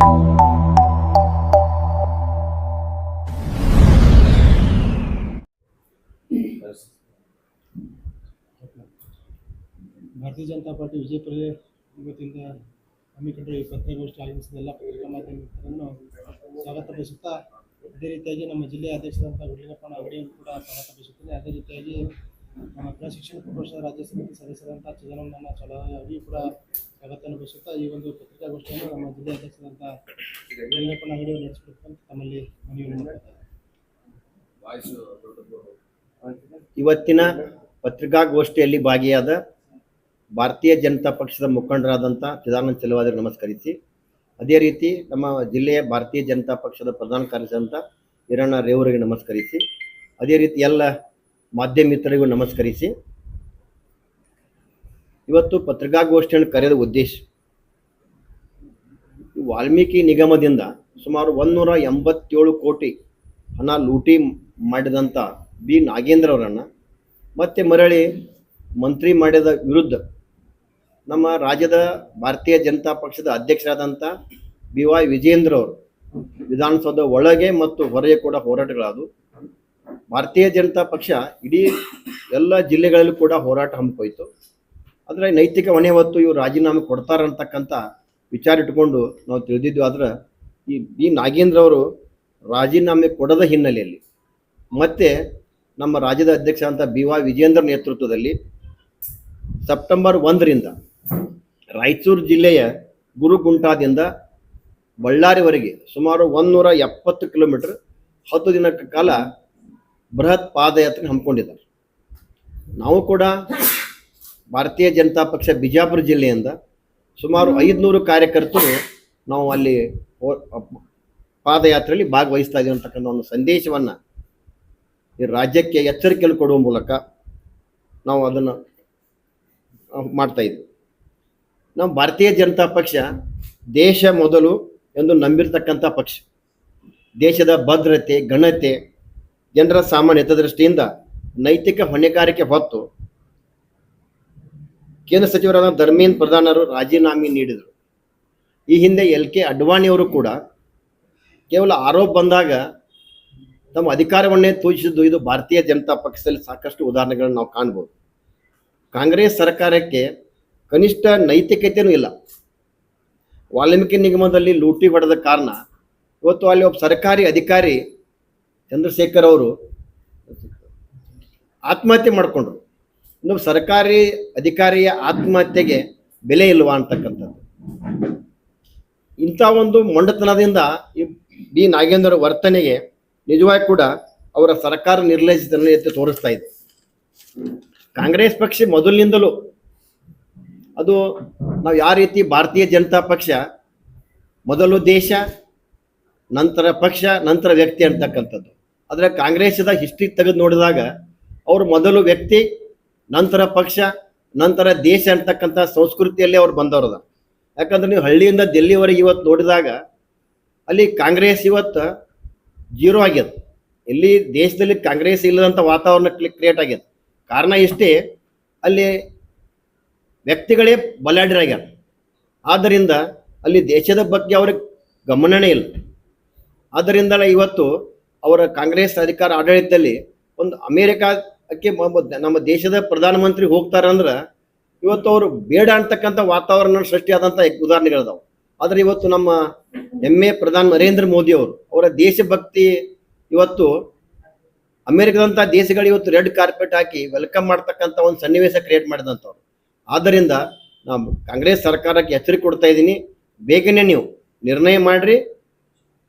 ಭಾರತೀಯ ಜನತಾ ಪಾರ್ಟಿ ವಿಜಯಪುರ ಇವತ್ತಿಂದ ಹಮ್ಮಿಕೊಂಡಿರುವ ಈ ಪತ್ರಿಕಾಗೋಷ್ಠಿ ಆಗಮಿಸಿದ ಎಲ್ಲ ಪತ್ರಿಕಾ ಮಾಧ್ಯಮ ಮಿತ್ರರನ್ನು ಸ್ವಾಗತ ಬಯಸುತ್ತಾ, ಅದೇ ರೀತಿಯಾಗಿ ನಮ್ಮ ಜಿಲ್ಲೆಯ ಅಧ್ಯಕ್ಷರಾದಂಥ ಗುಡ್ಲಿಂಗಪ್ಪನ ಅವರಿಗೂ ಕೂಡ ಸ್ವಾಗತ ಬಯಸುತ್ತೇನೆ. ಅದೇ ರೀತಿಯಾಗಿ ನಮ್ಮ ಶಿಕ್ಷಣ ಪರಿಷತ್ ರಾಜ್ಯ ಸಮಿತಿ ಸದಸ್ಯರಾದಂಥ ಚಿದಾನಂದ ಚಲವಾದಿ ಅವರಿಗೂ ಕೂಡ ಸ್ವಾಗತವನ್ನು ಬಯಸುತ್ತಾ ಈ ಒಂದು ಪತ್ರಿಕಾಗೋಷ್ಠಿಯನ್ನು ನಮ್ಮ ಜಿಲ್ಲೆಯ ಅಧ್ಯಕ್ಷರಾದಂಥ ಗುಡ್ಲಿಂಗಪ್ಪನ ಅವರಿಗೂ ನಡೆಸಿಕೊಡ್ತಂತ ತಮ್ಮಲ್ಲಿ ಮನವಿಯನ್ನು ಮಾಡ್ತಾರೆ. ಇವತ್ತಿನ ಪತ್ರಿಕಾಗೋಷ್ಠಿಯಲ್ಲಿ ಭಾಗಿಯಾದ ಭಾರತೀಯ ಜನತಾ ಪಕ್ಷದ ಮುಖಂಡರಾದಂಥ ಚಿದಾನಂದ ಚಲವಾದಿ ನಮಸ್ಕರಿಸಿ, ಅದೇ ರೀತಿ ನಮ್ಮ ಜಿಲ್ಲೆಯ ಭಾರತೀಯ ಜನತಾ ಪಕ್ಷದ ಪ್ರಧಾನ ಕಾರ್ಯದರ್ಶಿ ಹಿರಣ್ಣ ರೇವರಿಗೆ ನಮಸ್ಕರಿಸಿ, ಅದೇ ರೀತಿ ಎಲ್ಲ ಮಾಧ್ಯಮ ಮಿತ್ರರಿಗೂ ನಮಸ್ಕರಿಸಿ, ಇವತ್ತು ಪತ್ರಿಕಾಗೋಷ್ಠಿಯನ್ನು ಕರೆದ ಉದ್ದೇಶ, ವಾಲ್ಮೀಕಿ ನಿಗಮದಿಂದ ಸುಮಾರು 187 ಕೋಟಿ ಹಣ ಲೂಟಿ ಮಾಡಿದಂಥ ಬಿ ನಾಗೇಂದ್ರ ಅವರನ್ನು ಮತ್ತೆ ಮರಳಿ ಮಂತ್ರಿ ಮಾಡಿದ ವಿರುದ್ಧ ನಮ್ಮ ರಾಜ್ಯದ ಭಾರತೀಯ ಜನತಾ ಪಕ್ಷದ ಅಧ್ಯಕ್ಷರಾದಂಥ BY ವಿಜೇಂದ್ರ ಅವರು ವಿಧಾನಸೌಧ ಒಳಗೆ ಮತ್ತು ಹೊರಗೆ ಕೂಡ ಹೋರಾಟಗಳಾದವು. ಭಾರತೀಯ ಜನತಾ ಪಕ್ಷ ಇಡೀ ಎಲ್ಲ ಜಿಲ್ಲೆಗಳಲ್ಲೂ ಕೂಡ ಹೋರಾಟ ಹಮ್ಮಿಕೊಯ್ತು. ಆದರೆ ನೈತಿಕ ಹೊಣೆ ಹೊತ್ತು ಇವರು ರಾಜೀನಾಮೆ ಕೊಡ್ತಾರಂತಕ್ಕಂಥ ವಿಚಾರ ಇಟ್ಕೊಂಡು ನಾವು ತಿಳಿದಿದ್ವಿ. ಆದ್ರೆ ಈ ಬಿ ನಾಗೇಂದ್ರ ಅವರು ರಾಜೀನಾಮೆ ಕೊಡದ ಹಿನ್ನೆಲೆಯಲ್ಲಿ ಮತ್ತೆ ನಮ್ಮ ರಾಜ್ಯದ ಅಧ್ಯಕ್ಷ ಅಂತ BY ವಿಜೇಂದ್ರ ನೇತೃತ್ವದಲ್ಲಿ ಸೆಪ್ಟೆಂಬರ್ 1ರಿಂದ ರಾಯಚೂರು ಜಿಲ್ಲೆಯ ಗುರುಗುಂಟಾದಿಂದ ಬಳ್ಳಾರಿವರೆಗೆ ಸುಮಾರು 170 ಕಿಲೋಮೀಟರ್ 10 ದಿನಗಳ ಕಾಲ ಬೃಹತ್ ಪಾದಯಾತ್ರೆ ಹಮ್ಮಿಕೊಂಡಿದ್ದಾರೆ. ನಾವು ಕೂಡ ಭಾರತೀಯ ಜನತಾ ಪಕ್ಷ ಬಿಜಾಪುರ ಜಿಲ್ಲೆಯಿಂದ ಸುಮಾರು 500 ಕಾರ್ಯಕರ್ತರು ನಾವು ಅಲ್ಲಿ ಪಾದಯಾತ್ರೆಯಲ್ಲಿ ಭಾಗವಹಿಸ್ತಾ ಇದ್ದೀವಿ ಅಂತಕ್ಕಂಥ ಒಂದು ಸಂದೇಶವನ್ನು ಈ ರಾಜ್ಯಕ್ಕೆ ಎಚ್ಚರಿಕೆಯನ್ನು ಕೊಡುವ ಮೂಲಕ ನಾವು ಅದನ್ನು ಮಾಡ್ತಾ ಇದ್ವಿ. ನಾವು ಭಾರತೀಯ ಜನತಾ ಪಕ್ಷ ದೇಶ ಮೊದಲು ಎಂದು ನಂಬಿರ್ತಕ್ಕಂಥ ಪಕ್ಷ. ದೇಶದ ಭದ್ರತೆ, ಘನತೆ, ಜನರ ಸಾಮಾನ್ಯ ಹಿತದೃಷ್ಟಿಯಿಂದ ನೈತಿಕ ಹೊಣೆಗಾರಿಕೆ ಹೊತ್ತು ಕೇಂದ್ರ ಸಚಿವರಾದ ಧರ್ಮೇಂದ್ರ ಪ್ರಧಾನರು ರಾಜೀನಾಮೆ ನೀಡಿದರು. ಈ ಹಿಂದೆ LK ಅಡ್ವಾಣಿಯವರು ಕೂಡ ಕೇವಲ ಆರೋಪ ಬಂದಾಗ ತಮ್ಮ ಅಧಿಕಾರವನ್ನೇ ತೋರಿಸಿದ್ದು ಇದು ಭಾರತೀಯ ಜನತಾ ಪಕ್ಷದಲ್ಲಿ ಸಾಕಷ್ಟು ಉದಾಹರಣೆಗಳನ್ನು ನಾವು ಕಾಣ್ಬೋದು. ಕಾಂಗ್ರೆಸ್ ಸರ್ಕಾರಕ್ಕೆ ಕನಿಷ್ಠ ನೈತಿಕತೆಯೂ ಇಲ್ಲ. ವಾಲ್ಮೀಕಿ ನಿಗಮದಲ್ಲಿ ಲೂಟಿ ಹೊಡೆದ ಕಾರಣ ಇವತ್ತು ಅಲ್ಲಿ ಒಬ್ಬ ಸರ್ಕಾರಿ ಅಧಿಕಾರಿ ಚಂದ್ರಶೇಖರ್ ಅವರು ಆತ್ಮಹತ್ಯೆ ಮಾಡಿಕೊಂಡ್ರು. ಇನ್ನೊಬ್ಬ ಸರ್ಕಾರಿ ಅಧಿಕಾರಿಯ ಆತ್ಮಹತ್ಯೆಗೆ ಬೆಲೆ ಇಲ್ವಾ ಅಂತಕ್ಕಂಥದ್ದು. ಇಂಥ ಒಂದು ಮೊಂಡತನದಿಂದ ಈ ಬಿ ನಾಗೇಂದ್ರ ವರ್ತನೆಗೆ ನಿಜವಾಗಿ ಕೂಡ ಅವರ ಸರ್ಕಾರ ನಿರ್ಲಕ್ಷಿತನ ಎತ್ತಿ ತೋರಿಸ್ತಾ ಇದೆ. ಕಾಂಗ್ರೆಸ್ ಪಕ್ಷ ಮೊದಲಿನಿಂದಲೂ ಅದು ನಾವು ಯಾವ ರೀತಿ ಭಾರತೀಯ ಜನತಾ ಪಕ್ಷ ಮೊದಲು ದೇಶ, ನಂತರ ಪಕ್ಷ, ನಂತರ ವ್ಯಕ್ತಿ ಅಂತಕ್ಕಂಥದ್ದು. ಆದರೆ ಕಾಂಗ್ರೆಸ್ದ ಹಿಸ್ಟ್ರಿ ತೆಗೆದು ನೋಡಿದಾಗ ಅವರು ಮೊದಲು ವ್ಯಕ್ತಿ, ನಂತರ ಪಕ್ಷ, ನಂತರ ದೇಶ ಅಂತಕ್ಕಂಥ ಸಂಸ್ಕೃತಿಯಲ್ಲಿ ಅವ್ರು ಬಂದವ್ರದ. ಯಾಕಂದ್ರೆ ನೀವು ಹಳ್ಳಿಯಿಂದ ದಿಲ್ಲಿವರೆಗೆ ಇವತ್ತು ನೋಡಿದಾಗ ಅಲ್ಲಿ ಕಾಂಗ್ರೆಸ್ ಇವತ್ತು ಜೀರೋ ಆಗ್ಯದ. ಇಲ್ಲಿ ದೇಶದಲ್ಲಿ ಕಾಂಗ್ರೆಸ್ ಇಲ್ಲದಂಥ ವಾತಾವರಣ ಕ್ರಿಯೇಟ್ ಆಗ್ಯದ. ಕಾರಣ ಇಷ್ಟೇ, ಅಲ್ಲಿ ವ್ಯಕ್ತಿಗಳೇ ಬಲಾಢ್ಯರಾಗ್ಯಾರ. ಆದ್ದರಿಂದ ಅಲ್ಲಿ ದೇಶದ ಬಗ್ಗೆ ಅವ್ರಿಗೆ ಗಮನನೇ ಇಲ್ಲ. ಆದ್ದರಿಂದಲೇ ಇವತ್ತು ಅವರ ಕಾಂಗ್ರೆಸ್ ಅಧಿಕಾರ ಆಡಳಿತದಲ್ಲಿ ಒಂದು ಅಮೇರಿಕಾಕ್ಕೆ ನಮ್ಮ ದೇಶದ ಪ್ರಧಾನಮಂತ್ರಿ ಹೋಗ್ತಾರಂದ್ರೆ ಇವತ್ತು ಅವರು ಬೇಡ ಅಂತಕ್ಕಂಥ ವಾತಾವರಣ ಸೃಷ್ಟಿಯಾದಂಥ ಉದಾಹರಣೆಗಳಿದಾವೆ. ಆದರೆ ಇವತ್ತು ನಮ್ಮ ಹೆಮ್ಮೆ ಪ್ರಧಾನಿ ನರೇಂದ್ರ ಮೋದಿ ಅವರು ಅವರ ದೇಶಭಕ್ತಿ ಇವತ್ತು ಅಮೆರಿಕದಂಥ ದೇಶಗಳು ಇವತ್ತು ರೆಡ್ ಕಾರ್ಪೆಟ್ ಹಾಕಿ ವೆಲ್ಕಮ್ ಮಾಡ್ತಕ್ಕಂಥ ಒಂದು ಸನ್ನಿವೇಶ ಕ್ರಿಯೇಟ್ ಮಾಡಿದಂಥವ್ರು. ಆದ್ದರಿಂದ ನಾವು ಕಾಂಗ್ರೆಸ್ ಸರ್ಕಾರಕ್ಕೆ ಎಚ್ಚರಿಕೆ ಕೊಡ್ತಾ ಇದ್ದೀನಿ, ಬೇಗನೆ ನೀವು ನಿರ್ಣಯ ಮಾಡಿರಿ,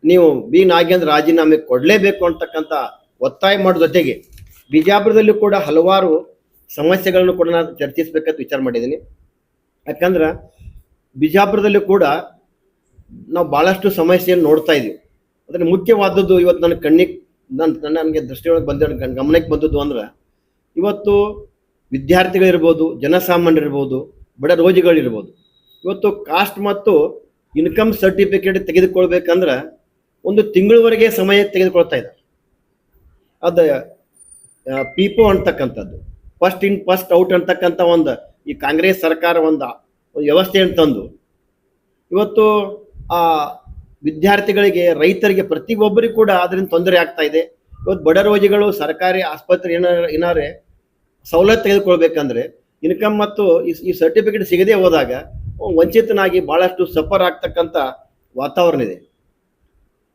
ನೀವು ಬಿ ನಾಗೇಂದ್ರ ರಾಜೀನಾಮೆ ಕೊಡಲೇಬೇಕು ಅಂತಕ್ಕಂಥ ಒತ್ತಾಯ ಮಾಡೋ ಜೊತೆಗೆ ಬಿಜಾಪುರದಲ್ಲಿ ಕೂಡ ಹಲವಾರು ಸಮಸ್ಯೆಗಳನ್ನು ಕೂಡ ನಾನು ಚರ್ಚಿಸಬೇಕಂತ ವಿಚಾರ ಮಾಡಿದ್ದೀನಿ. ಯಾಕಂದ್ರೆ ಬಿಜಾಪುರದಲ್ಲಿ ಕೂಡ ನಾವು ಭಾಳಷ್ಟು ಸಮಸ್ಯೆಯನ್ನು ನೋಡ್ತಾ ಇದ್ದೀವಿ. ಅದರ ಮುಖ್ಯವಾದದ್ದು ಇವತ್ತು ನನ್ನ ಕಣ್ಣಿಗೆ ನನಗೆ ದೃಷ್ಟಿಯೊಳಗೆ ಗಮನಕ್ಕೆ ಬಂದದ್ದು ಅಂದ್ರೆ, ಇವತ್ತು ವಿದ್ಯಾರ್ಥಿಗಳಿರ್ಬೋದು, ಜನಸಾಮಾನ್ಯರಿರ್ಬೋದು, ಬಡ ರೋಗಿಗಳಿರ್ಬೋದು, ಇವತ್ತು ಕಾಸ್ಟ್ ಮತ್ತು ಇನ್ಕಮ್ ಸರ್ಟಿಫಿಕೇಟ್ ತೆಗೆದುಕೊಳ್ಬೇಕಂದ್ರೆ ಒಂದು ತಿಂಗಳವರೆಗೆ ಸಮಯ ತೆಗೆದುಕೊಳ್ತಾ ಇದ್ದಾರೆ. ಅದು PIPO ಅಂತಕ್ಕಂಥದ್ದು, ಫಸ್ಟ್ ಇನ್ ಫಸ್ಟ್ ಔಟ್ ಅಂತಕ್ಕಂಥ ಒಂದು ಈ ಕಾಂಗ್ರೆಸ್ ಸರ್ಕಾರ ಒಂದು ವ್ಯವಸ್ಥೆಯನ್ನು ತಂದು ಇವತ್ತು ವಿದ್ಯಾರ್ಥಿಗಳಿಗೆ, ರೈತರಿಗೆ, ಪ್ರತಿಯೊಬ್ಬರಿಗೂ ಕೂಡ ಅದರಿಂದ ತೊಂದರೆ ಆಗ್ತಾ ಇದೆ. ಇವತ್ತು ಬಡ ರೋಗಿಗಳು ಸರ್ಕಾರಿ ಆಸ್ಪತ್ರೆ ಏನಾರೆ ಸವಲತ್ತು ತೆಗೆದುಕೊಳ್ಬೇಕಂದ್ರೆ ಇನ್ಕಮ್ ಮತ್ತು ಈ ಸರ್ಟಿಫಿಕೇಟ್ ಸಿಗದೆ ಹೋದಾಗ ವಂಚಿತನಾಗಿ ಬಹಳಷ್ಟು ಸಫರ್ ಆಗ್ತಕ್ಕಂಥ ವಾತಾವರಣ ಇದೆ.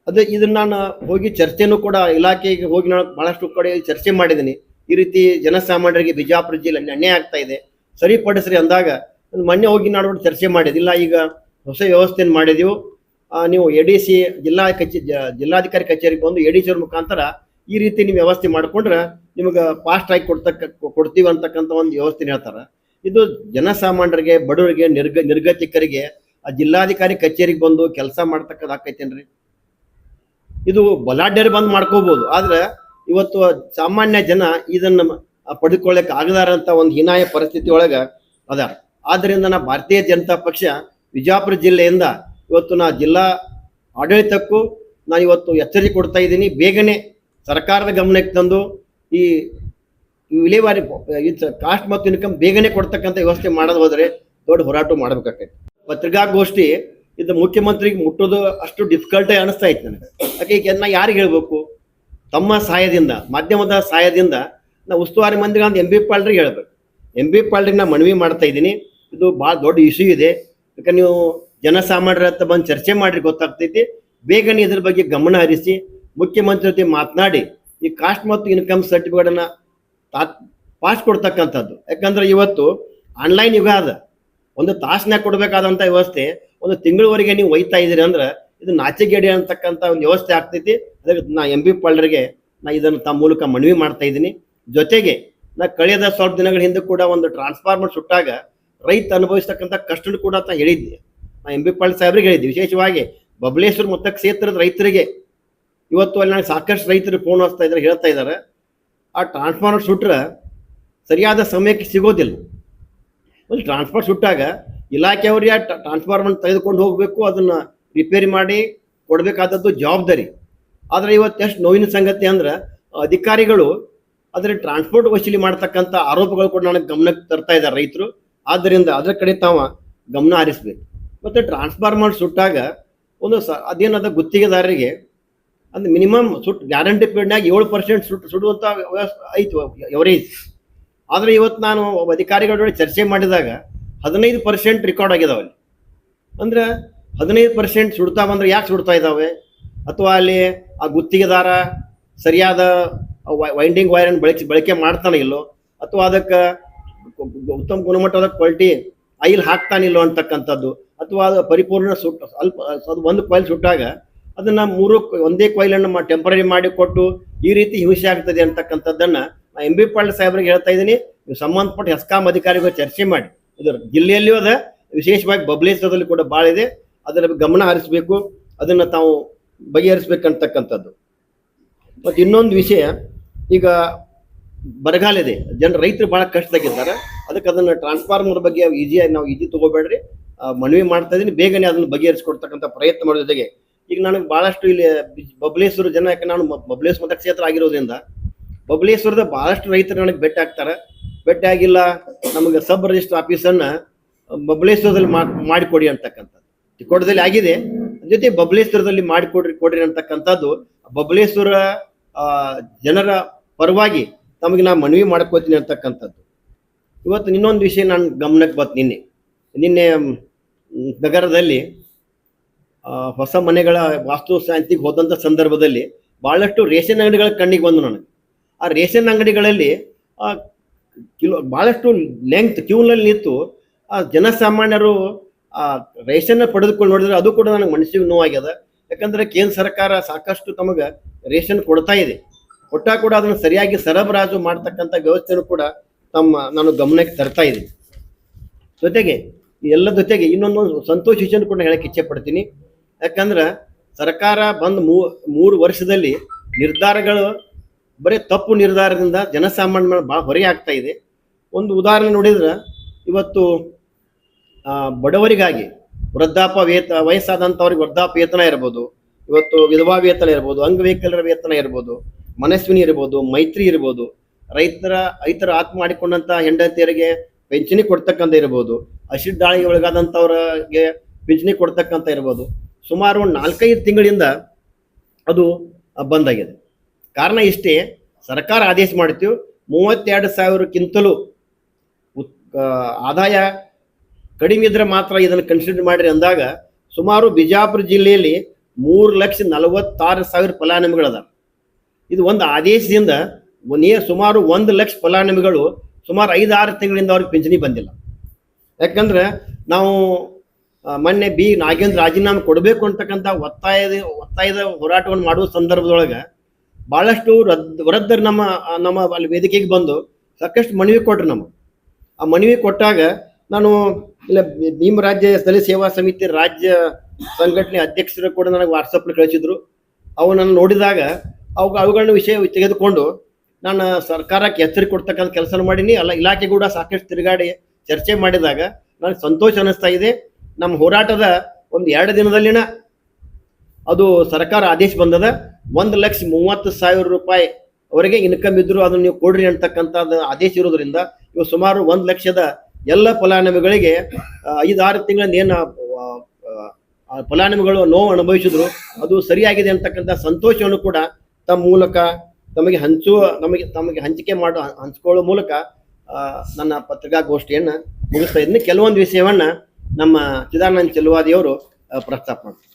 ಅದೇ ಇದನ್ನ ನಾನು ಹೋಗಿ ಚರ್ಚೆನೂ ಕೂಡ ಇಲಾಖೆಗೆ ಹೋಗಿ ನಾನು ಬಹಳಷ್ಟು ಕಡೆ ಚರ್ಚೆ ಮಾಡಿದ್ದೀನಿ. ಈ ರೀತಿ ಜನಸಾಮಾನ್ಯರಿಗೆ ಬಿಜಾಪುರ ಜಿಲ್ಲೆ ಅನ್ಯಾಯ ಆಗ್ತಾ ಇದೆ, ಸರಿಪಡಿಸ್ರಿ ಅಂದಾಗ ಮೊನ್ನೆ ಹೋಗಿ ನಾನು ಚರ್ಚೆ ಮಾಡಿದಿಲ್ಲ. ಈಗ ಹೊಸ ವ್ಯವಸ್ಥೆಯನ್ನು ಮಾಡಿದೆವು. ನೀವು ADC ಜಿಲ್ಲಾಧಿಕಾರಿ ಕಚೇರಿಗೆ ಬಂದು ADC ಅವ್ರ ಮುಖಾಂತರ ಈ ರೀತಿ ನೀವು ವ್ಯವಸ್ಥೆ ಮಾಡಿಕೊಂಡ್ರೆ ನಿಮಗೆ ಫಾಸ್ಟ್ ಆಗಿ ಕೊಡ್ತೀವಿ ಅಂತಕ್ಕಂಥ ಒಂದು ವ್ಯವಸ್ಥೆ ಹೇಳ್ತಾರೆ. ಇದು ಜನಸಾಮಾನ್ಯರಿಗೆ, ಬಡವರಿಗೆ, ನಿರ್ಗತಿಕರಿಗೆ ಆ ಜಿಲ್ಲಾಧಿಕಾರಿ ಕಚೇರಿಗೆ ಬಂದು ಕೆಲಸ ಮಾಡ್ತಕ್ಕದ್ದು ಆಕೈತೇನ್ರಿ? ಇದು ಬಲಾಢ್ಯರು ಬಂದು ಮಾಡ್ಕೋಬಹುದು, ಆದ್ರೆ ಇವತ್ತು ಸಾಮಾನ್ಯ ಜನ ಇದನ್ನ ಪಡೆದುಕೊಳ್ಳಕ್ಕೆ ಆಗದಾರಂತ ಒಂದು ಹೀನಾಯ ಪರಿಸ್ಥಿತಿ ಒಳಗ ಅದ. ಆದ್ರಿಂದ ನಾ ಭಾರತೀಯ ಜನತಾ ಪಕ್ಷ ವಿಜಯಪುರ ಜಿಲ್ಲೆಯಿಂದ ಇವತ್ತು ನಾ ಜಿಲ್ಲಾ ಆಡಳಿತಕ್ಕೂ ನಾನು ಇವತ್ತು ಎಚ್ಚರಿಕೆ ಕೊಡ್ತಾ ಇದ್ದೀನಿ. ಬೇಗನೆ ಸರ್ಕಾರದ ಗಮನಕ್ಕೆ ತಂದು ಈ ವಿಲೇವಾರಿ ಕಾಸ್ಟ್ ಮತ್ತು ಇನ್ಕಮ್ ಬೇಗನೆ ಕೊಡ್ತಕ್ಕಂಥ ವ್ಯವಸ್ಥೆ ಮಾಡೋದು ಹೋದರೆ ದೊಡ್ಡ ಹೋರಾಟ ಮಾಡಬೇಕಾಗೈತೆ. ಪತ್ರಿಕಾಗೋಷ್ಠಿ ಇದು ಮುಖ್ಯಮಂತ್ರಿಗೆ ಮುಟ್ಟೋದು ಅಷ್ಟು ಡಿಫಿಕಲ್ಟ್ ಅನಿಸ್ತಾ ಇತ್ತು ನನಗೆ. ಯಾಕೆ ಈಗ ನಾ ಯಾರಿಗೆ ಹೇಳ್ಬೇಕು? ತಮ್ಮ ಸಹಾಯದಿಂದ, ಮಾಧ್ಯಮದ ಸಹಾಯದಿಂದ ನಾ ಉಸ್ತುವಾರಿ ಮಂದಿಗಳಂತ MB ಪಾಲ್ರಿಗೆ ಹೇಳ್ಬೇಕು. MB ಪಾಲ್ರಿಗೆ ನಾ ಮನವಿ ಮಾಡ್ತಾ ಇದ್ದೀನಿ. ಇದು ಭಾಳ ದೊಡ್ಡ ಇಶ್ಯೂ ಇದೆ. ಯಾಕಂದ್ರೆ ನೀವು ಜನಸಾಮಾನ್ಯರ ಹತ್ರ ಬಂದು ಚರ್ಚೆ ಮಾಡ್ರಿ ಗೊತ್ತಾಗ್ತೈತಿ. ಬೇಗನೆ ಇದ್ರ ಬಗ್ಗೆ ಗಮನ ಹರಿಸಿ ಮುಖ್ಯಮಂತ್ರಿ ಜೊತೆ ಮಾತನಾಡಿ ಈ ಕಾಸ್ಟ್ ಮತ್ತು ಇನ್ಕಮ್ ಸರ್ಟಿಫಿಕೇಟನ್ನು ಪಾಸ್ ಕೊಡ್ತಕ್ಕಂಥದ್ದು. ಯಾಕಂದ್ರೆ ಇವತ್ತು ಆನ್ಲೈನ್ ಯುಗ ಅದ. ಒಂದು ತಾಸನ್ಯಾಗ ಕೊಡಬೇಕಾದಂಥ ವ್ಯವಸ್ಥೆ ಒಂದು ತಿಂಗಳವರೆಗೆ ನೀವು ಒಯ್ತಾ ಇದ್ದೀರಿ ಅಂದ್ರೆ ಇದು ನಾಚಿಕೆಗೇಡಿ ಅಂತಕ್ಕಂಥ ಒಂದು ವ್ಯವಸ್ಥೆ ಆಗ್ತೈತಿ. ಅದಕ್ಕೆ ನಾ MB ಪಾಲ್ರಿಗೆ ನಾ ಇದನ್ನು ತಮ್ಮ ಮೂಲಕ ಮನವಿ ಮಾಡ್ತಾ ಇದ್ದೀನಿ. ಜೊತೆಗೆ ನಾ ಕಳೆದ ಸ್ವಲ್ಪ ದಿನಗಳ ಹಿಂದೆ ಕೂಡ ಒಂದು ಟ್ರಾನ್ಸ್ಫಾರ್ಮರ್ ಸುಟ್ಟಾಗ ರೈತ ಅನುಭವಿಸ್ತಕ್ಕಂಥ ಕಷ್ಟ ಕೂಡ ಅಂತ ಹೇಳಿದ್ದೆ. ನಾ MB ಪಾಲ್ ಸಾಹೇಬ್ರಿಗೆ ಹೇಳಿದ್ದೆ. ವಿಶೇಷವಾಗಿ ಬಬಲೇಶ್ವರ ಮತ್ತು ಕ್ಷೇತ್ರದ ರೈತರಿಗೆ ಇವತ್ತು ಅಲ್ಲಿ ನನಗೆ ಸಾಕಷ್ಟು ರೈತರು ಫೋನ್ ಹಚ್ತಾ ಇದ್ದಾರೆ, ಹೇಳ್ತಾ ಇದ್ದಾರೆ ಆ ಟ್ರಾನ್ಸ್ಫಾರ್ಮರ್ ಸುಟ್ರೆ ಸರಿಯಾದ ಸಮಯಕ್ಕೆ ಸಿಗೋದಿಲ್ಲ. ಒಂದು ಟ್ರಾನ್ಸ್ಫಾರ್ಮರ್ ಸುಟ್ಟಾಗ ಇಲಾಖೆಯವರಿಗೆ ಟ್ರಾನ್ಸ್ಫಾರ್ಮರ್ ತೆಗೆದುಕೊಂಡು ಹೋಗಬೇಕು, ಅದನ್ನು ರಿಪೇರಿ ಮಾಡಿ ಕೊಡಬೇಕಾದದ್ದು ಜವಾಬ್ದಾರಿ. ಆದರೆ ಇವತ್ತು ಎಷ್ಟು ನೋವಿನ ಸಂಗತಿ ಅಂದ್ರೆ ಅಧಿಕಾರಿಗಳು ಅದರ ಟ್ರಾನ್ಸ್ಪೋರ್ಟ್ ವಸೂಲಿ ಮಾಡ್ತಕ್ಕಂಥ ಆರೋಪಗಳು ಕೂಡ ನನಗೆ ಗಮನಕ್ಕೆ ತರ್ತಾ ಇದ್ದಾರೆ ರೈತರು. ಆದ್ದರಿಂದ ಅದರ ಕಡೆ ತಾವ ಗಮನ ಹರಿಸ್ಬೇಕು. ಮತ್ತು ಟ್ರಾನ್ಸ್ಫಾರ್ಮರ್ ಸುಟ್ಟಾಗ ಒಂದು ಅದೇನದ ಗುತ್ತಿಗೆದಾರರಿಗೆ ಅಂದ್ರೆ ಮಿನಿಮಮ್ ಗ್ಯಾರಂಟಿ ಪೀರಿಯಡ್ನಾಗ 7% ಸುಡುವಂಥ ಐತಿ ಎವರೇಜ್. ಆದರೆ ಇವತ್ತು ನಾನು ಅಧಿಕಾರಿಗಳ ಜೊತೆ ಚರ್ಚೆ ಮಾಡಿದಾಗ 15% ರೆಕಾರ್ಡ್ ಆಗಿದಾವಲ್ಲಿ. ಅಂದ್ರೆ 15% ಸುಡ್ತಾ ಬಂದ್ರೆ ಯಾಕೆ ಸುಡ್ತಾ ಇದ್ದಾವೆ? ಅಥವಾ ಅಲ್ಲಿ ಆ ಗುತ್ತಿಗೆದಾರ ಸರಿಯಾದ ವೈಂಡಿಂಗ್ ವೈರನ್ನು ಬಳಕೆ ಮಾಡ್ತಾನೆ ಇಲ್ಲೋ, ಅಥವಾ ಅದಕ್ಕೆ ಉತ್ತಮ ಗುಣಮಟ್ಟದ ಕ್ವಾಲಿಟಿ ಆಯಿಲ್ ಹಾಕ್ತಾನಿಲ್ಲೋ ಅಂತಕ್ಕಂಥದ್ದು, ಅಥವಾ ಅದು ಪರಿಪೂರ್ಣ ಅದು ಒಂದು ಕಾಯಿಲ್ ಸುಟ್ಟಾಗ ಅದನ್ನು ಒಂದೇ ಕಾಯಿಲನ್ನು ಟೆಂಪರರಿ ಮಾಡಿ ಕೊಟ್ಟು ಈ ರೀತಿ ಹಿಂಸೆ ಆಗ್ತದೆ ಅಂತಕ್ಕಂಥದ್ದನ್ನು ನಾ MB ಪಾಟೀಲ್ ಸಾಹೇಬ್ರಿಗೆ ಹೇಳ್ತಾ ಇದ್ದೀನಿ. ನೀವು ಸಂಬಂಧಪಟ್ಟ ಹೆಸ್ಕಾಂ ಅಧಿಕಾರಿಗಳು ಚರ್ಚೆ ಮಾಡಿ. ಇದು ಜಿಲ್ಲೆಯಲ್ಲಿಯೂ ಅದ, ವಿಶೇಷವಾಗಿ ಬಬಲೇಶ್ವರದಲ್ಲಿ ಕೂಡ ಭಾಳ ಇದೆ. ಅದರ ಗಮನ ಹರಿಸಬೇಕು, ಅದನ್ನು ತಾವು ಬಗೆಹರಿಸ್ಬೇಕಂತಕ್ಕಂಥದ್ದು. ಮತ್ತು ಇನ್ನೊಂದು ವಿಷಯ, ಈಗ ಬರಗಾಲ ಇದೆ, ರೈತರು ಭಾಳ ಕಷ್ಟದಾಗಿದ್ದಾರೆ. ಅದಕ್ಕೆ ಅದನ್ನು ಟ್ರಾನ್ಸ್ಫಾರ್ಮರ್ ಬಗ್ಗೆ ನಾವು ಈಜಿ ತಗೋಬೇಡ್ರಿ, ಮನವಿ ಮಾಡ್ತಾ ಇದ್ದೀನಿ. ಬೇಗನೆ ಅದನ್ನು ಬಗೆಹರಿಸ್ಕೊಡ್ತಕ್ಕಂಥ ಪ್ರಯತ್ನ ಮಾಡೋ ಜೊತೆಗೆ ಈಗ ನನಗೆ ಭಾಳಷ್ಟು ಇಲ್ಲಿ ಬಬಲೇಶ್ವರ ಜನ, ಯಾಕೆ ನಾನು ಬಬಲೇಶ್ವರ ಮತಕ್ಷೇತ್ರ ಆಗಿರೋದ್ರಿಂದ ಬಬಲೇಶ್ವರದ ಭಾಳಷ್ಟು ರೈತರು ನನಗೆ ಭೇಟಿ ಆಗ್ತಾರೆ. ಭೇಟಿ ಆಗಿಲ್ಲ, ನಮಗೆ ಸಬ್ ರಿಜಿಸ್ಟರ್ ಆಫೀಸನ್ನು ಬಬಲೇಶ್ವರದಲ್ಲಿ ಮಾಡಿಕೊಡಿ ಅಂತಕ್ಕಂಥದ್ದು ಚಿಕ್ಕೋಟದಲ್ಲಿ ಆಗಿದೆ. ಜೊತೆ ಬಬಲೇಶ್ವರದಲ್ಲಿ ಕೊಡ್ರಿ ಅಂತಕ್ಕಂಥದ್ದು ಬಬಲೇಶ್ವರ ಜನರ ಪರವಾಗಿ ತಮಗೆ ನಾನು ಮನವಿ ಮಾಡ್ಕೋತೀನಿ ಅಂತಕ್ಕಂಥದ್ದು. ಇವತ್ತು ಇನ್ನೊಂದು ವಿಷಯ ನಾನು ಗಮನಕ್ಕೆ ಬಂತು. ನಿನ್ನೆ ನಗರದಲ್ಲಿ ಹೊಸ ಮನೆಗಳ ವಾಸ್ತುಶಾಂತಿಗೆ ಹೋದಂಥ ಸಂದರ್ಭದಲ್ಲಿ ಭಾಳಷ್ಟು ರೇಷನ್ ಅಂಗಡಿಗಳ ಕಣ್ಣಿಗೆ ಬಂದು ನನಗೆ. ಆ ರೇಷನ್ ಅಂಗಡಿಗಳಲ್ಲಿ ಭಾಳಷ್ಟು ಕ್ಯೂನಲ್ಲಿ ನಿಂತು ಆ ಜನಸಾಮಾನ್ಯರು ಆ ರೇಷನ್ ಪಡೆದುಕೊಂಡು ನೋಡಿದ್ರೆ ಅದು ಕೂಡ ನನಗೆ ಮನಸ್ಸಿಗೆ ನೋವಾಗ್ಯದ. ಯಾಕಂದರೆ ಕೇಂದ್ರ ಸರ್ಕಾರ ಸಾಕಷ್ಟು ತಮಗೆ ರೇಷನ್ ಕೊಡ್ತಾ ಇದೆ. ಕೊಟ್ಟಾಗ ಕೂಡ ಅದನ್ನು ಸರಿಯಾಗಿ ಸರಬರಾಜು ಮಾಡ್ತಕ್ಕಂಥ ವ್ಯವಸ್ಥೆನೂ ಕೂಡ ನಾನು ಗಮನಕ್ಕೆ ತರ್ತಾ ಇದ್ದೀನಿ. ಜೊತೆಗೆ ಎಲ್ಲ ಜೊತೆಗೆ ಇನ್ನೊಂದು ಸಂತೋಷ ವಿಷಯ ಕೂಡ ಹೇಳಕ್ಕೆ ಇಚ್ಛೆ ಪಡ್ತೀನಿ. ಯಾಕಂದ್ರೆ ಸರ್ಕಾರ ಬಂದು 3 ವರ್ಷದಲ್ಲಿ ನಿರ್ಧಾರಗಳು ಬರೀ ತಪ್ಪು ನಿರ್ಧಾರದಿಂದ ಜನಸಾಮಾನ್ಯ ಭಾಳ ಹೊರೆ ಆಗ್ತಾ ಇದೆ. ಒಂದು ಉದಾಹರಣೆ ನೋಡಿದ್ರೆ ಇವತ್ತು ಬಡವರಿಗಾಗಿ ವಯಸ್ಸಾದಂಥವ್ರಿಗೆ ವೃದ್ಧಾಪ್ಯ ವೇತನ ಇರ್ಬೋದು, ಇವತ್ತು ವಿಧವಾ ವೇತನ ಇರ್ಬೋದು, ಅಂಗವಿಕಲರ ವೇತನ ಇರ್ಬೋದು, ಮನಸ್ವಿನಿ ಇರ್ಬೋದು, ಮೈತ್ರಿ ಇರ್ಬೋದು, ರೈತರ ಆತ್ಮ ಮಾಡಿಕೊಂಡಂಥ ಹೆಂಡತಿಯರಿಗೆ ಪೆನ್ಷನಿ ಕೊಡ್ತಕ್ಕಂಥ ಇರ್ಬೋದು, ಹಸಿರು ದಾಳಿಗೆ ಒಳಗಾದಂಥವ್ರಿಗೆ ಪಿಂಚಣಿ ಕೊಡ್ತಕ್ಕಂಥ ಇರ್ಬೋದು, ಸುಮಾರು ಒಂದು 4-5 ತಿಂಗಳಿಂದ ಅದು ಬಂದಾಗಿದೆ. ಕಾರಣ ಇಷ್ಟೇ, ಸರ್ಕಾರ ಆದೇಶ ಮಾಡ್ತೀವಿ 32,000ಕ್ಕಿಂತಲೂ ಆದಾಯ ಕಡಿಮೆ ಇದ್ರೆ ಮಾತ್ರ ಇದನ್ನು ಕನ್ಸಿಡರ್ ಮಾಡಿರಿ ಅಂದಾಗ ಸುಮಾರು ಬಿಜಾಪುರ ಜಿಲ್ಲೆಯಲ್ಲಿ 3,46,000 ಫಲಾನುಭವಿಗಳದ. ಇದು ಒಂದು ಆದೇಶದಿಂದ ಸುಮಾರು 1 ಲಕ್ಷ ಫಲಾನುಭವಿಗಳು ಸುಮಾರು 5-6 ತಿಂಗಳಿಂದ ಅವ್ರಿಗೆ ಪಿಂಚಣಿ ಬಂದಿಲ್ಲ. ಯಾಕಂದ್ರೆ ನಾವು ಮೊನ್ನೆ ಬಿ ನಾಗೇಂದ್ರ ರಾಜೀನಾಮೆ ಕೊಡಬೇಕು ಅಂತಕ್ಕಂಥ ಒತ್ತಾಯದ ಹೋರಾಟವನ್ನು ಮಾಡುವ ಸಂದರ್ಭದೊಳಗೆ ಭಾಳಷ್ಟು ವೃದ್ಧರು ನಮ್ಮ ಅಲ್ಲಿ ವೇದಿಕೆಗೆ ಬಂದು ಸಾಕಷ್ಟು ಮನವಿ ಕೊಟ್ರು. ಆ ಮನವಿ ಕೊಟ್ಟಾಗ ನಾನು ಇಲ್ಲ ಭೀಮ ರಾಜ್ಯ ದಲಿತ ಸೇವಾ ಸಮಿತಿ ರಾಜ್ಯ ಸಂಘಟನೆ ಅಧ್ಯಕ್ಷರು ಕೂಡ ನನಗೆ ವಾಟ್ಸಪ್ನಲ್ಲಿ ಕಳಿಸಿದ್ರು. ಅವು ನಾನು ನೋಡಿದಾಗ ಅವುಗಳನ್ನ ವಿಷಯ ತೆಗೆದುಕೊಂಡು ನಾನು ಸರ್ಕಾರಕ್ಕೆ ಎಚ್ಚರಿಕೆ ಕೊಡ್ತಕ್ಕಂಥ ಕೆಲಸ ಮಾಡೀನಿ. ಇಲಾಖೆ ಕೂಡ ಸಾಕಷ್ಟು ತಿರುಗಾಡಿ ಚರ್ಚೆ ಮಾಡಿದಾಗ ನನಗೆ ಸಂತೋಷ ಅನ್ನಿಸ್ತಾ ಇದೆ. ನಮ್ಮ ಹೋರಾಟದ ಒಂದು 2 ದಿನದಲ್ಲಿನ ಅದು ಸರ್ಕಾರ ಆದೇಶ ಬಂದದ. 1,30,000 ರೂಪಾಯಿ ಅವರಿಗೆ ಇನ್ಕಮ್ ಇದ್ರು ಅದನ್ನು ನೀವು ಕೊಡ್ರಿ ಅಂತಕ್ಕಂಥದ್ದು ಆದೇಶ ಇರೋದ್ರಿಂದ ಇವು ಸುಮಾರು 1 ಲಕ್ಷದ ಎಲ್ಲ ಫಲಾನುಭವಿಗಳಿಗೆ 5-6 ತಿಂಗಳಿಂದ ಏನು ಫಲಾನುಭವಿಗಳು ನೋವು ಅನುಭವಿಸಿದ್ರು ಅದು ಸರಿಯಾಗಿದೆ ಅಂತಕ್ಕಂಥ ಸಂತೋಷವನ್ನು ಕೂಡ ತಮ್ಮ ಮೂಲಕ ತಮಗೆ ಹಂಚಿಕೊಳ್ಳುವ ಮೂಲಕ ನನ್ನ ಪತ್ರಿಕಾಗೋಷ್ಠಿಯನ್ನು ಮುಗಿಸ್ತಾ ಇದ್ದೀನಿ. ಕೆಲವೊಂದು ವಿಷಯವನ್ನ ನಮ್ಮ ಚಿದಾನಂದ ಚೆಲುವಾದಿಯವರು ಪ್ರಸ್ತಾಪ ಮಾಡ್ತಾರೆ.